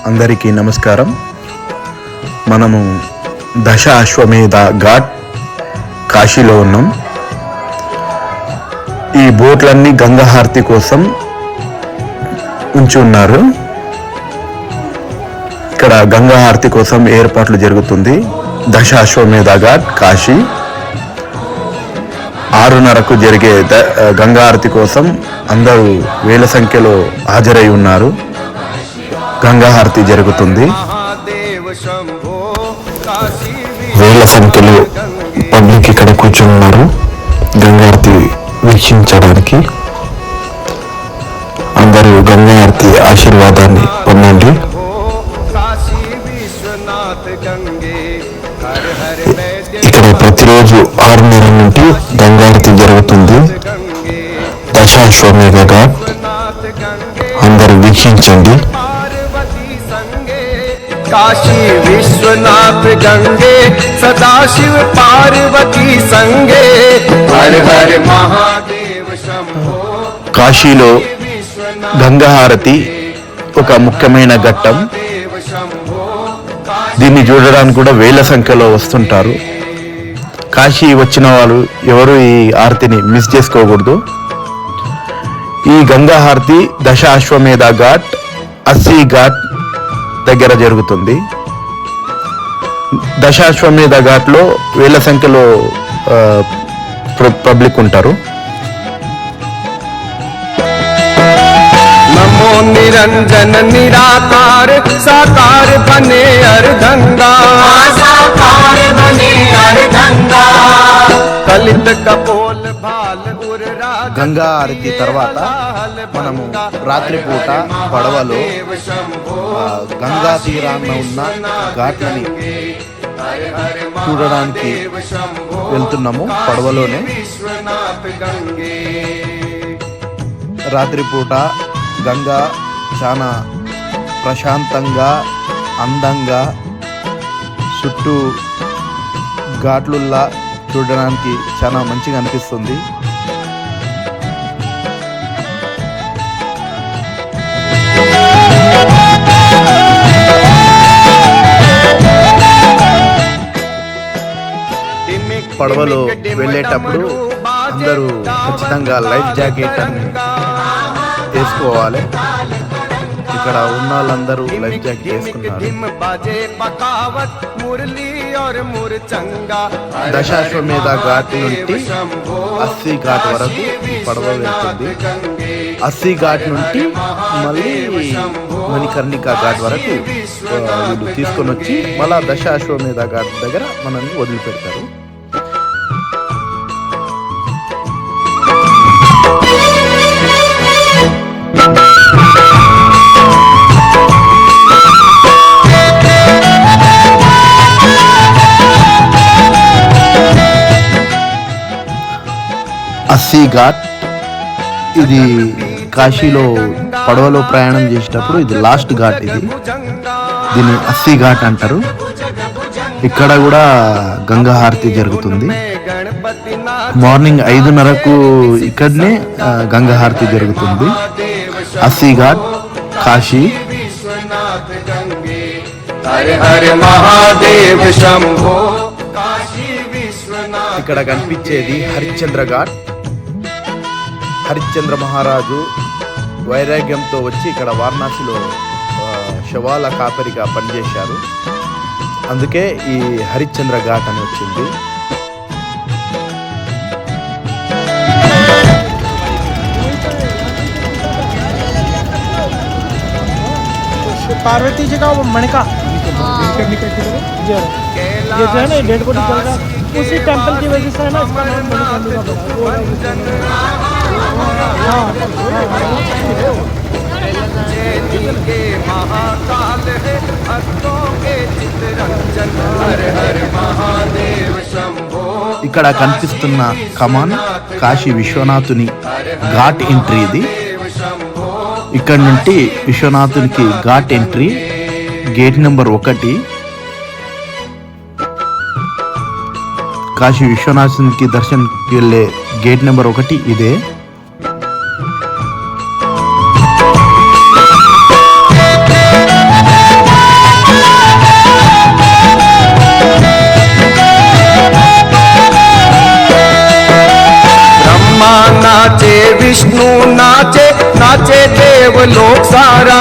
అందరికీ నమస్కారం. మనము దశ అశ్వమేధ ఘాట్ కాశీలో ఉన్నాం. ఈ బోట్లన్నీ గంగా హారతి కోసం ఉంచి ఉన్నారు. ఇక్కడ గంగా హారతి కోసం ఏర్పాట్లు జరుగుతుంది. దశ అశ్వమేధ ఘాట్ కాశీ 6:30కు జరిగే గంగా హారతి కోసం అందరూ వేల సంఖ్యలో హాజరై ఉన్నారు. గంగా హారతి జరుగుతుంది. వేల సంఖ్యలో పబ్లిక్ ఇక్కడ కూర్చున్నారు గంగా హారతి వీక్షించడానికి. అందరూ గంగా హారతి ఆశీర్వాదాన్ని పొందండి. ఇక్కడ ప్రతిరోజు 6:30 నుండి గంగా హారతి జరుగుతుంది. దశాశ్వమేధ ఘాట్ అందరూ వీక్షించండి. काशी विश्वनाथ गंगे सदाशिव पार्वती संगे हर हर महादेव शंभो. కాశీలో గంగా హారతి ఒక ముఖ్యమైన ఘట్టం. దీన్ని చూడడానికి కూడా వేల సంఖ్యలో వస్తుంటారు. కాశీ వచ్చిన వాళ్ళు ఎవరు ఈ హారతిని మిస్ చేసుకోకూడదు. ఈ గంగా హారతి దశ అశ్వమేధ ఘాట్ 80 ఘాట్ దగ్గర జరుగుతుంది. దశాశ్వమేధ ఘాట్లో వేల సంఖ్యలో పబ్లిక్ ఉంటారు. नमो निरंजन निराकार साकार बने अर्धंगा कलित कपोल भाल उर గంగా హారతి తర్వాత మనము రాత్రిపూట పడవలో గంగా తీరాన ఉన్న ఘాట్లని చూడడానికి వెళ్తున్నాము. పడవలోనే రాత్రిపూట గంగా చాలా ప్రశాంతంగా అందంగా చుట్టూ ఘాట్లుల్లా చూడడానికి చాలా మంచిగా అనిపిస్తుంది. పడవలో వెళ్ళేటప్పుడు అందరూ ఖచ్చితంగా లైఫ్ జాకెట్ అని వేసుకోవాలి. ఇక్కడ ఉన్న వాళ్ళందరూ లైఫ్ జాకెట్ వేసుకున్నారు. దశాశ్వమేధ ఘాట్ నుండి 80 ఘాట్ వరకు పడవ వెళ్తుంది. 80 ఘాట్ నుండి మళ్ళీ మణికర్ణికా ఘాట్ వరకు వీళ్ళు తీసుకొని వచ్చి మళ్ళా దశాశ్వమేధ ఘాట్ దగ్గర మనల్ని వదిలిపెడతారు. అస్సీ ఘాట్ ఇది కాశీలో పడవలో ప్రయాణం చేసేటప్పుడు ఇది లాస్ట్ ఘాట్. దీన్ని 80 ఘాట్ అంటారు. ఇక్కడ కూడా గంగా హారతి జరుగుతుంది. మార్నింగ్ 5:30కు ఇక్కడనే గంగా హారతి జరుగుతుంది. 80 ఘాట్ కాశీ. ఇక్కడ కనిపించేది హరిశ్చంద్ర ఘాట్. హరిశ్చంద్ర మహారాజు వైరాగ్యంతో వచ్చి ఇక్కడ వారణాసిలో శవాల కాపరిగా పనిచేశారు. అందుకే ఈ హరిశ్చంద్ర ఘాట్ అని వచ్చింది. पार्वती जी का वो मणिका ये जो है ना डेड बॉडी चल रहा है उसी टेंपल की वजह से है ना इसका नाम मणिकर्णिका पड़ा. ఇక్కడ కనిపిస్తున్న కమాన్ కాశీ విశ్వనాథుని ఘాట్ ఎంట్రీ. ఇది ఇక్కడ నుండి విశ్వనాథునికి ghat entry gate number 1. Kashi విశ్వనాథునికి దర్శనంకి వెళ్ళే గేట్ నెంబర్ 1 ఇదే. विष्णु नाचे नाचे देव लोक सारा